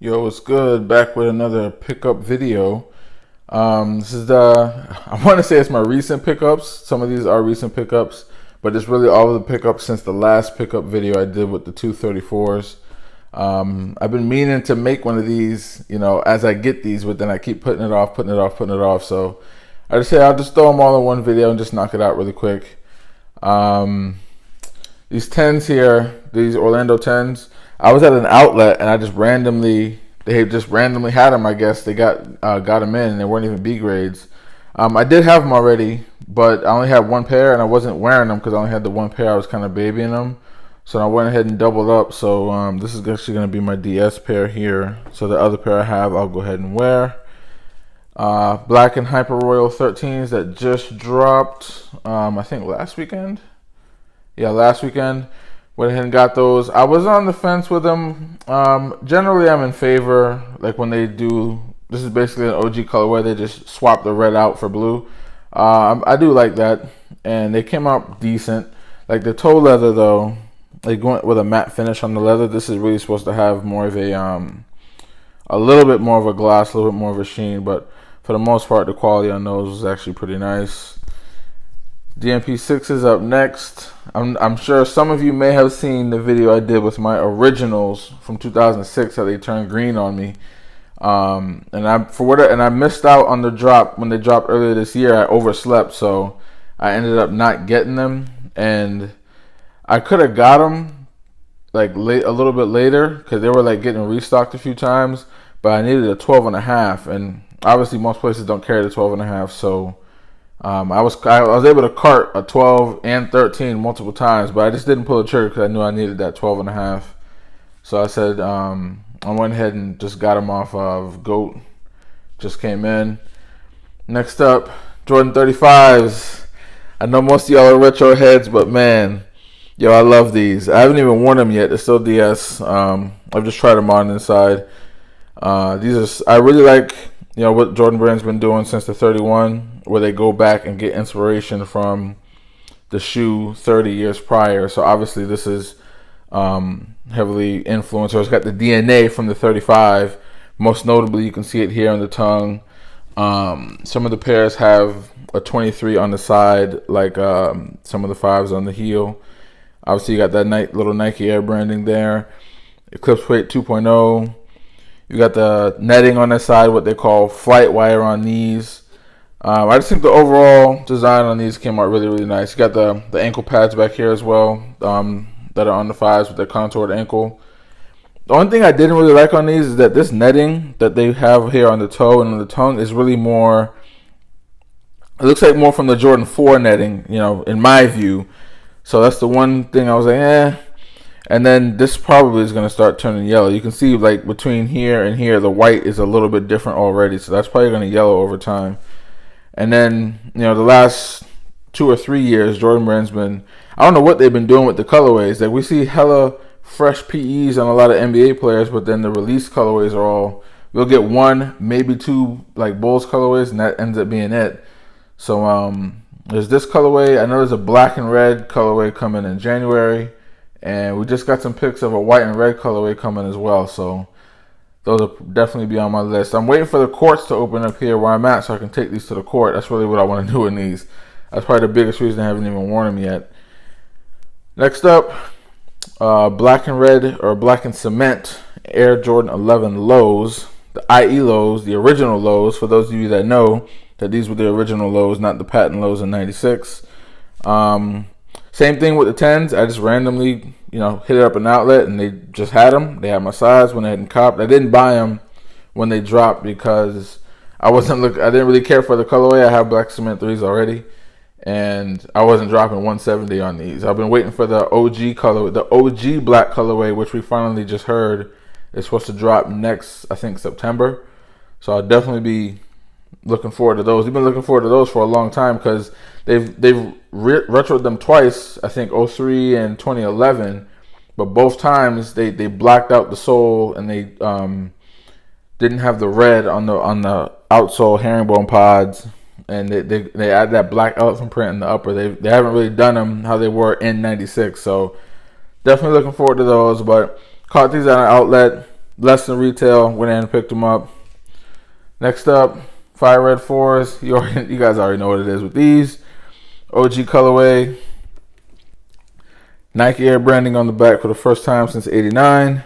Yo, what's good? Back with another pickup video. This is I want to say it's my recent pickups. Some of these are recent pickups, but it's really all of the pickups since the last pickup video I did with the 234s. I've been meaning to make one of these, as I get these, but then I keep putting it off. So I just say I'll just throw them all in one video and just knock it out really quick. These 10s here, these Orlando 10s, I was at an outlet and they just randomly had them, I guess. They got them in and they weren't even B grades. I did have them already, but I only had one pair and I wasn't wearing them because I only had the one pair. I was kind of babying them. So I went ahead and doubled up. So this is actually going to be my DS pair here. So the other pair I have, I'll go ahead and wear. Black and Hyper Royal 13s that just dropped, I think last weekend. Yeah, last weekend. Went ahead and got those. I was on the fence with them. Generally, I'm in favor. Like when they do, this is basically an OG colorway. They just swap the red out for blue. I do like that, and they came out decent. Like the toe leather though, like going with a matte finish on the leather. This is really supposed to have more of a little bit more of a gloss, a little bit more of a sheen. But for the most part, the quality on those was actually pretty nice. DMP6 is up next. I'm sure some of you may have seen the video I did with my originals from 2006, how they turned green on me. And I missed out on the drop when they dropped earlier this year. I overslept, so I ended up not getting them, and I could have got them like late, a little bit later, because they were like getting restocked a few times. But I needed a 12.5, and obviously most places don't carry the 12.5, so. I was able to cart a 12 and 13 multiple times, but I just didn't pull the trigger because I knew I needed that 12.5. So I said I went ahead and just got them off of GOAT. Just came in. Next up, Jordan 35s. I know most of y'all are retro heads, but man, yo, I love these. I haven't even worn them yet. They're still DS. I've just tried them on inside. I really like what Jordan Brand's been doing since the 31, where they go back and get inspiration from the shoe 30 years prior. So obviously this is heavily influenced, or it's got the DNA from the 35. Most notably, you can see it here on the tongue. Some of the pairs have a 23 on the side, like some of the 5s on the heel. Obviously, you got that little Nike Air branding there. Eclipse Plate 2.0. You got the netting on the side, what they call flight wire on these. I just think the overall design on these came out really, really nice. You got the ankle pads back here as well, that are on the 5s with their contoured ankle. The only thing I didn't really like on these is that this netting that they have here on the toe and on the tongue is really more, it looks like more from the Jordan 4 netting, in my view. So that's the one thing I was like, eh. And then this probably is going to start turning yellow. You can see like between here and here, the white is a little bit different already. So that's probably going to yellow over time. And then, the last 2 or 3 years, Jordan Brand's been, I don't know what they've been doing with the colorways. Like we see hella fresh PEs on a lot of NBA players, but then the release colorways are all, we'll get 1, maybe 2 like Bulls colorways, and that ends up being it. So there's this colorway. I know there's a black and red colorway coming in January. And we just got some pics of a white and red colorway coming as well. So those will definitely be on my list. I'm waiting for the courts to open up here where I'm at so I can take these to the court. That's really what I want to do in these. That's probably the biggest reason I haven't even worn them yet. Next up, black and red, or black and cement Air Jordan 11 lows. The IE lows, the original lows. For those of you that know that these were the original lows, not the patent lows in 96. Same thing with the 10s. I just randomly, hit it up an outlet and they just had them. They had my size, went ahead and copped. I didn't buy them when they dropped because I didn't really care for the colorway. I have black cement 3s already, and I wasn't dropping 170 on these. I've been waiting for the OG colorway, the OG black colorway, which we finally just heard is supposed to drop next, I think, September. So I'll definitely be looking forward to those. We've been looking forward to those for a long time because they've retroed them twice, I think 03 and 2011, but both times they blacked out the sole and they didn't have the red on the outsole herringbone pods, and they add that black elephant print in the upper. They haven't really done them how they were in 96, so definitely looking forward to those. But caught these at an outlet. less than retail. Went in and picked them up. Next up, Fire Red 4s. You guys already know what it is with these. OG colorway. Nike Air branding on the back for the first time since '89.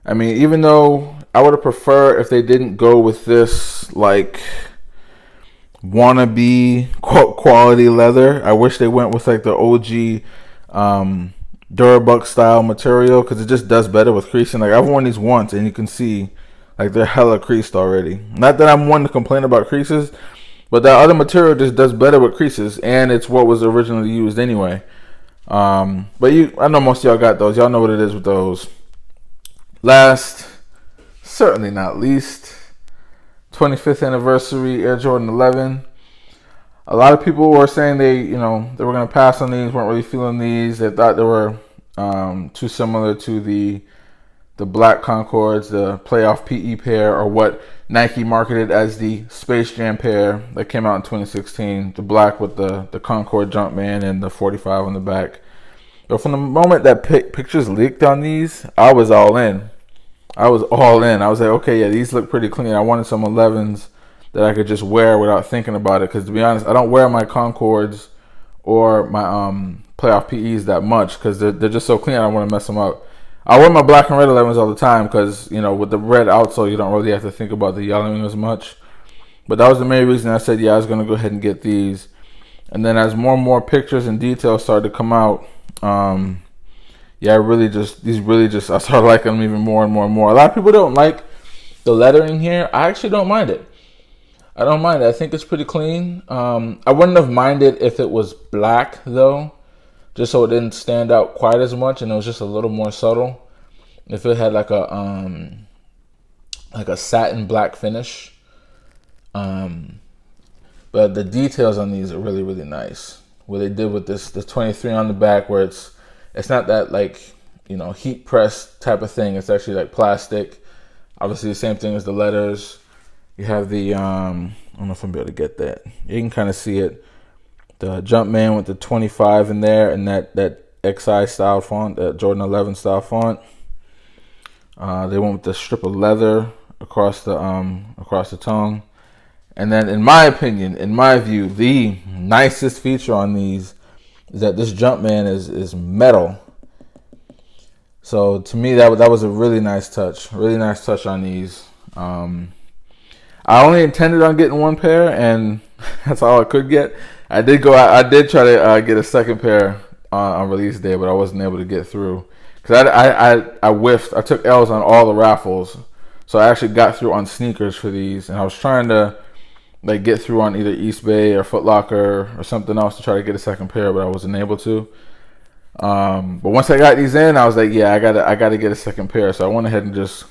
I mean, even though I would have preferred if they didn't go with this like wannabe quality leather. I wish they went with like the OG Durabuck style material, because it just does better with creasing. Like, I've worn these once and you can see like they're hella creased already. Not that I'm one to complain about creases, but that other material just does better with creases, and it's what was originally used anyway. But I know most of y'all got those. Y'all know what it is with those. Last, certainly not least, 25th anniversary Air Jordan 11. A lot of people were saying they were going to pass on these, weren't really feeling these. They thought they were too similar to the black Concords, the playoff PE pair, or what Nike marketed as the Space Jam pair that came out in 2016. The black with the Concord Jumpman and the 45 on the back. But from the moment that pictures leaked on these, I was all in. I was like, okay, yeah, these look pretty clean. I wanted some 11s that I could just wear without thinking about it. Because to be honest, I don't wear my Concords or my playoff PEs that much, because they're just so clean. I don't want to mess them up. I wear my black and red 11s all the time because, with the red outsole, you don't really have to think about the yellowing as much. But that was the main reason I said, yeah, I was going to go ahead and get these. And then as more and more pictures and details started to come out, I started liking them even more and more and more. A lot of people don't like the lettering here. I actually don't mind it. I don't mind it. I think it's pretty clean. I wouldn't have minded if it was black, though, just so it didn't stand out quite as much and it was just a little more subtle. If it had like a satin black finish. But the details on these are really, really nice. What they did with the 23 on the back, where it's not that like, heat press type of thing. It's actually like plastic. Obviously the same thing as the letters. You have the I don't know if I'm able to get that. You can kind of see it. The Jumpman with the 25 in there, and that XI style font, that Jordan 11 style font. They went with the strip of leather across the tongue. And then, in my opinion, in my view, the nicest feature on these is that this Jumpman is metal. So to me, that was a really nice touch. Really nice touch on these. I only intended on getting one pair, and that's all I could get. I did try to get a second pair on release day, but I wasn't able to get through because I whiffed. I took L's on all the raffles, so I actually got through on sneakers for these, and I was trying to like get through on either East Bay or Foot Locker or something else to try to get a second pair, but I wasn't able to. But once I got these in, I was like, yeah, I gotta get a second pair. So I went ahead and just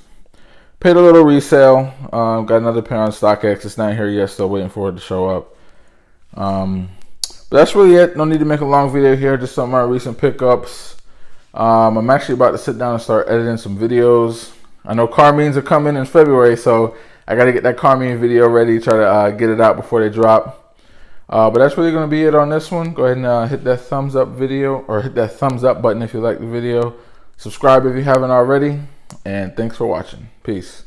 paid a little resale. Got another pair on StockX. It's not here yet. Still waiting for it to show up. But that's really it. No need to make a long video here. Just some of my recent pickups. I'm actually about to sit down and start editing some videos. I know Carmenes are coming in February, so I got to get that Carmene video ready, try to get it out before they drop. But that's really going to be it on this one. Go ahead and hit that thumbs up button if you like the video. Subscribe if you haven't already. And thanks for watching. Peace.